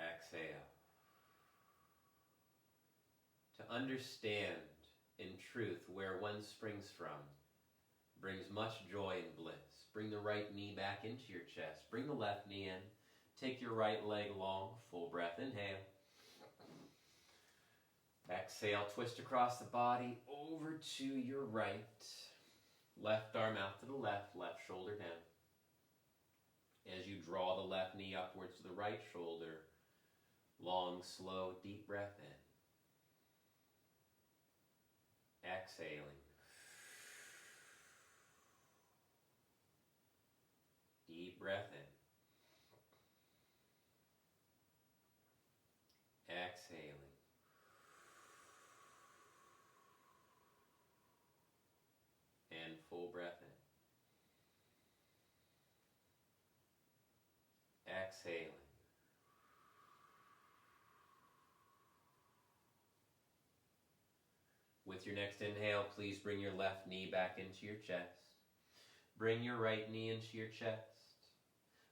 Exhale. To understand in truth where one springs from brings much joy and bliss. Bring the right knee back into your chest. Bring the left knee in. Take your right leg long. Full breath. Inhale. Exhale. Twist across the body over to your right. Left arm out to the left. Left shoulder down. As you draw the left knee upwards to the right shoulder, long, slow, deep breath in. Exhaling. Deep breath in. Exhaling. And full breath in. Exhaling. With your next inhale, please bring your left knee back into your chest. Bring your right knee into your chest.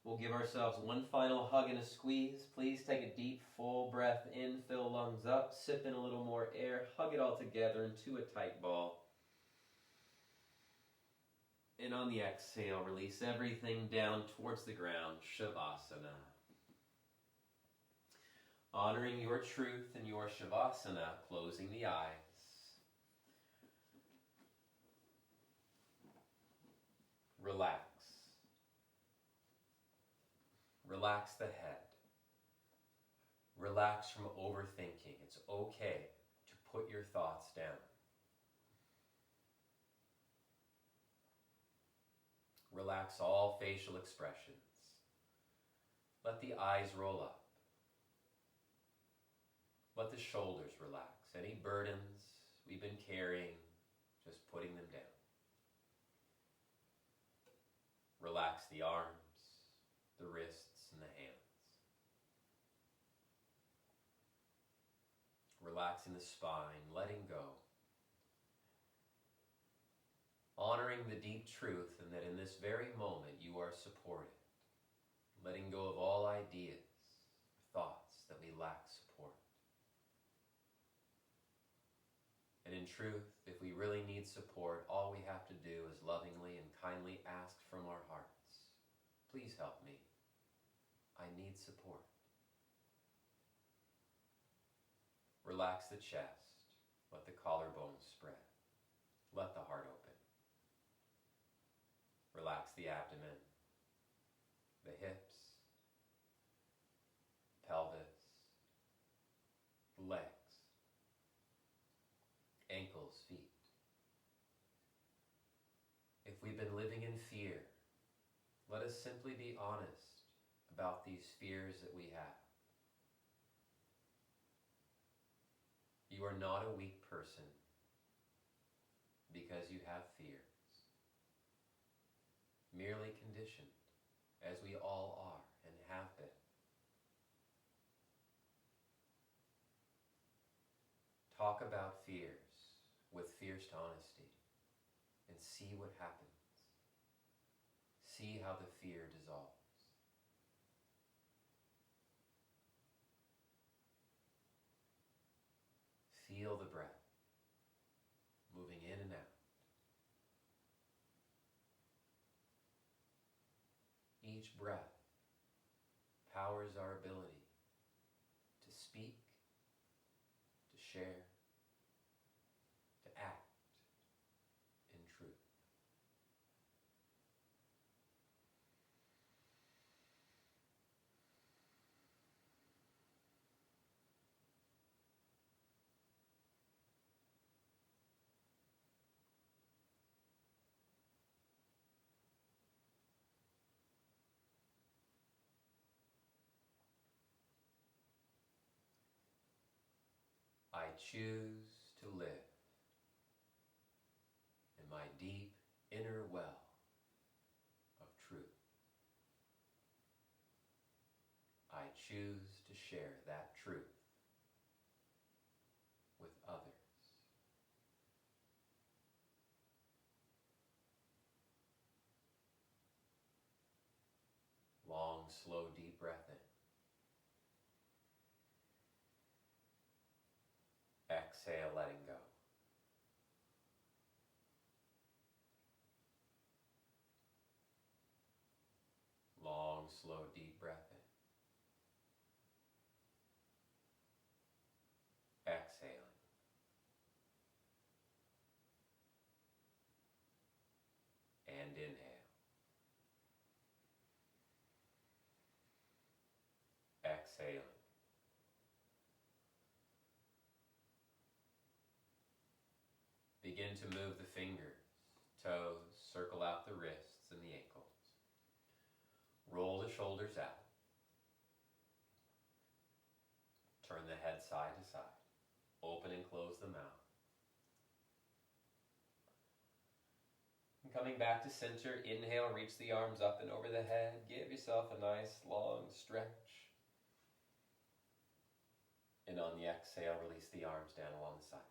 We'll give ourselves one final hug and a squeeze. Please take a deep, full breath in, fill lungs up, sip in a little more air, hug it all together into a tight ball. And on the exhale, release everything down towards the ground, Shavasana. Honoring your truth in your Shavasana, closing the eyes. Relax. Relax the head. Relax from overthinking. It's okay to put your thoughts down. Relax all facial expressions. Let the eyes roll up. Let the shoulders relax. Any burdens we've been carrying, just putting them down. Relax the arms, the wrists, and the hands. Relaxing the spine, letting go. Honoring the deep truth and that in this very moment you are supported. Letting go of all ideas, thoughts that we lack support. And in truth, if we really need support, all we have to do is lovingly and kindly ask from our hearts, please help me. I need support. Relax the chest. Let the collarbones spread. Let the heart open. Relax the abdomen, the hips, pelvis, legs, ankles, feet. If we've been living in fear, let us simply be honest about these fears that we have. You are not a weak person because you have fears. Merely conditioned, as we all are and have been. Talk about fears with fierce honesty and see what happens. See how the fear dissolves. Feel the breath moving in and out. Each breath powers our ability to speak, to share, to act in truth. I choose to live in my deep inner well of truth. I choose to share that truth with others. Long, slow, deep breath in. Exhale, letting go. Long, slow, deep breath in. Exhaling. And inhale. Exhaling. Begin to move the fingers, toes, circle out the wrists and the ankles. Roll the shoulders out. Turn the head side to side. Open and close the mouth. And coming back to center, inhale, reach the arms up and over the head. Give yourself a nice long stretch. And on the exhale, release the arms down along the sides.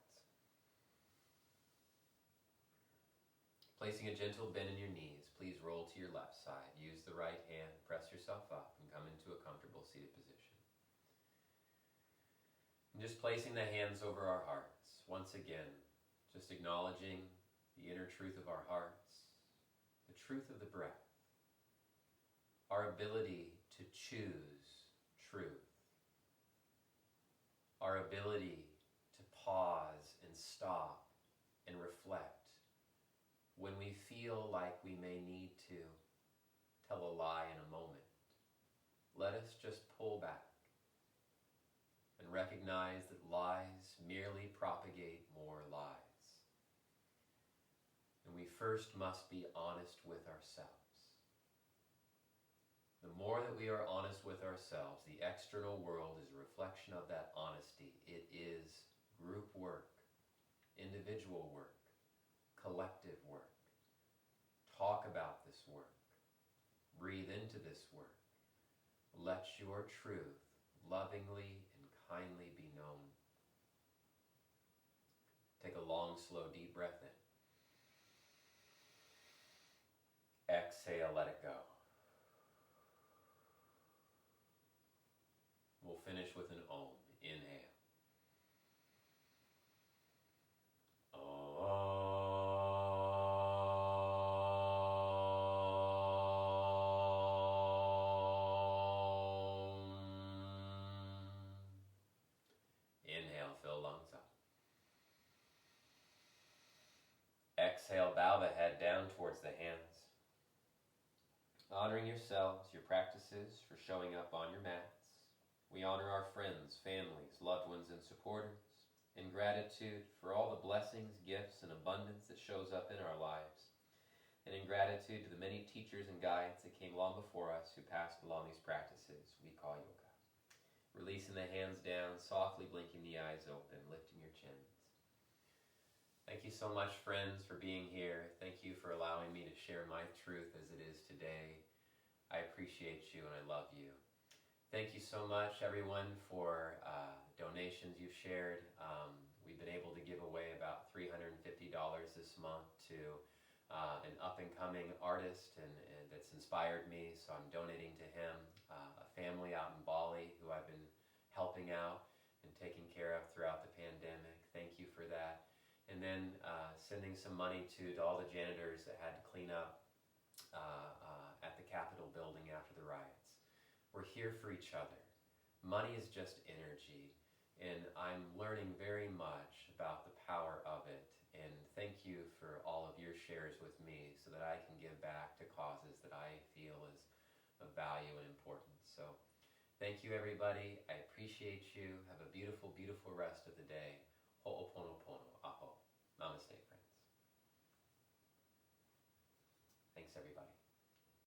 Placing a gentle bend in your knees, please roll to your left side. Use the right hand, press yourself up, and come into a comfortable seated position. And just placing the hands over our hearts. Once again, just acknowledging the inner truth of our hearts, truth of the breath, our ability to choose truth, our ability to pause and stop and reflect when we feel like we may need to tell a lie in a moment. Let us just pull back and recognize that lies merely propagate more lies. And we first must be honest with ourselves. The more that we are honest with ourselves, the external world is a reflection of that honesty. It is group work, individual work, collective work. Talk about this work. Breathe into this work. Let your truth lovingly and kindly be known. Take a long, slow, deep breath in. Exhale, let it go. We'll finish with an Om. Inhale. Inhale, fill lungs up. Exhale, bow the head down towards the hands. Honoring yourselves, your practices, for showing up on your mats. We honor our friends, families, loved ones, and supporters. In gratitude for all the blessings, gifts, and abundance that shows up in our lives. And in gratitude to the many teachers and guides that came long before us who passed along these practices we call yoga. Releasing the hands down, softly blinking the eyes open, lifting your chins. Thank you so much, friends, for being here. Thank you for allowing me to share my truth as it is today. I appreciate you and I love you. Thank you so much, everyone, for donations you've shared. We've been able to give away about $350 this month to an up-and-coming artist and that's inspired me, so I'm donating to him. A family out in Bali who I've been helping out and taking care of throughout the pandemic. Thank you for that. And then sending some money to all the janitors that had to clean up at the Capitol building after the riots. We're here for each other. Money is just energy, and I'm learning very much about the power of it. And thank you for all of your shares with me so that I can give back to causes that I feel is of value and importance. So thank you, everybody. I appreciate you. Have a beautiful, beautiful rest of the day. Ho'oponopono. Aho. Namaste, friends. Thanks, everybody.